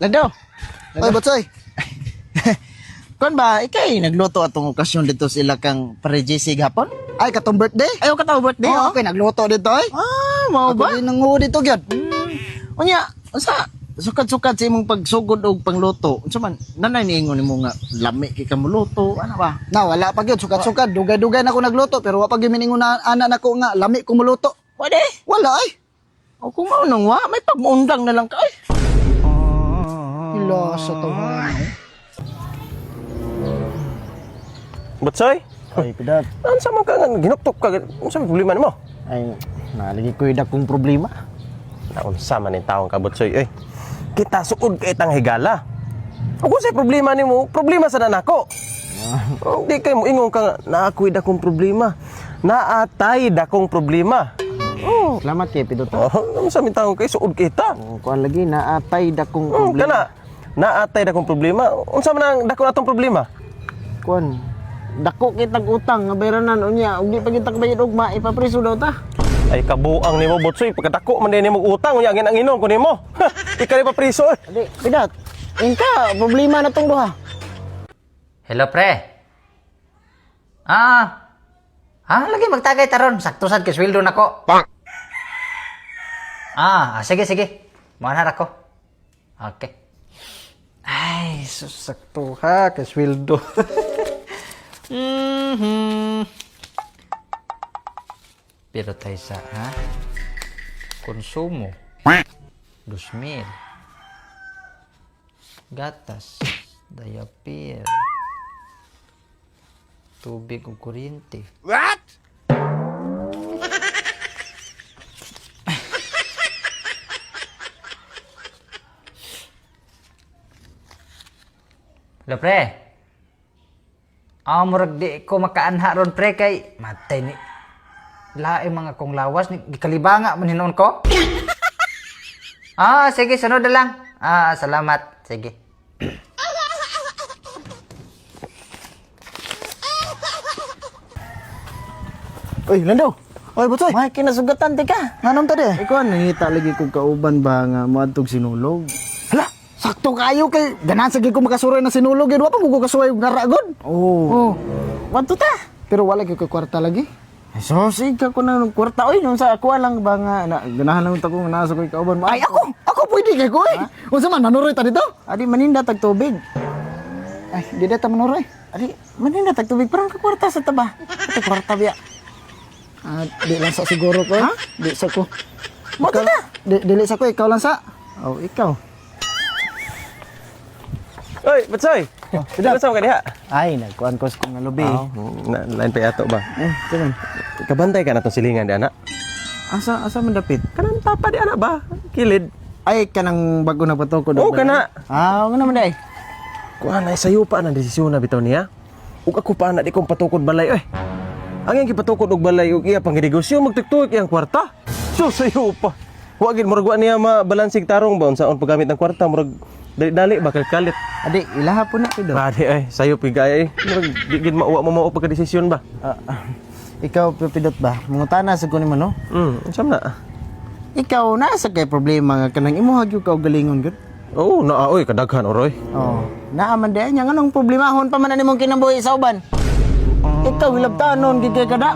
Lando. Oy, Butsoy. Kon ba, ikay nagluto atong okasyon dito sila kang parejesig hapon? Ay, katong birthday? Ayaw ka tao birthday, Oo, oh? okay, nagluto dito, ay. Mau ba? Ako din nanguho dito, gyud. Unya, sa sukat-sukat sa imong pagsugod og pangluto. Unsa man, nanay niingon nimo nga lami kay ka muluto, ano ba? Na, wala pa gyud, sukat-sukat. Dugay-dugay na ako nagluto, pero wala pa gyud miningon na anak nako nga, lami ko muluto. Pwede. Wala, ay. O kung maunang wa, may pag-undang na lang ka ay. Hila sa tawhan. Butsoy? Ay, pidat. Ano sa mga ka ginuktok ka? Ano sa problema nimo? Ay, nalagi ko yung kong problema. Naunsa man yung taong ka, Butsoy. Eh, kita suod ka itang higala. Kung sa problema nimo, problema sa nanako. Di kay mo ingon ka nga, naakoy dakong problema. Naatay dakong problema. Salamat kay Pidot. Oh, ano sa mga taong kay suod kita? Kuan lagi naatay dakong problema. Kana, naatay dakong problema. Unsa man ang dako natong problema? Kuan. Dako kitag utang nga bayranan unya, ug di pa kita bayad ugma, ipapriso daw ta. Ay kabuang nimo, Butsoy. Pagkadako man din nimo utang, unya ang inon ko nimo. Ikaw pa priso. Adi, Pidot. Ingka problema na tong duha. Hello, pre. Lagi magtagay taron. Sakto sad kay sweldo nako. Sige, sige. Manar ako. Okay. Ay, susakto ha, kasweldo. Pero tayo sa, konsumo. 2,000. Gatas. Diaper. Tubig o kuryente. Hello, pre. Murag di ko makaanha ron, pre, kay matay ni lae mga kong lawas ni gikalibanga man hinon ko. Sige, sunod na lang. Salamat. Sige. Oy, Lando. Oy, Butsoy. May kinasugatan ti ka. Nganong tadi? Ikaw nangita lagi kong kauban ba nga moadtog sinulog. Hala, sakto kayo kay ganan sige ko makasuroy na sinulog gyud. Wa pa mo ko kasuroy nga ragod. Oh. Wadto ta. Pero wala gyud ko kwarta lagi. Ay, sosig ka ko na ng kwarta. Oy, nung sa ako lang ba nga, ganahan lang ko nga nasa ko kauban mo. Ay, ako pwede kay ko eh. Unsa man nanuroy ta dito? Adi, maninda tag tubig. Ay, di ta manuroy. Adi, maninda tag tubig. Parang kakwarta sa taba. Ito kwarta biya. Di lang sa siguro ko. Ha? Di sa ko. Bakit na? Dili sa ko, ikaw lang sa. Oh, ikaw. Oy, Butsoy. Ano sa mga diha? Ay, nagkuhan ko sa kong alubi. Lain pa yato ba? Timan. Kabantay ka na itong silingan di anak. Asa mandapit? Kanang tapa di anak ba? Kilid. Ay, kanang bago na patukod. Oo, kana. Oo naman day. Kuha na, sayo pa ang desisyon na bitaw niya. Ug ako pa na di kong patukod balay. Ang yung kipatukod og balay ug iya pang negosyo magtuktuk iyang kwarta. So sayo pa. Wagin murag wa niya mabalansig tarong ba unsaon paggamit ng kwarta murag dali bakal kalit. Adi, ilaha po na pido. Adi ay sayo pigay murag di gid mauwa mo pagka desisyon ba. Ikaw pipidot ba? Mungutana sa kunin mo no? Unsam na? Ikaw nasa kay problema nga kanang imo hagyo ka og galingon gud. Oo, oy kadaghan oroy. Oh, naaman day nya nganong problemahon pa man nimong kinabuhi sa uban. Ikaw hilabtanon gid kay kada.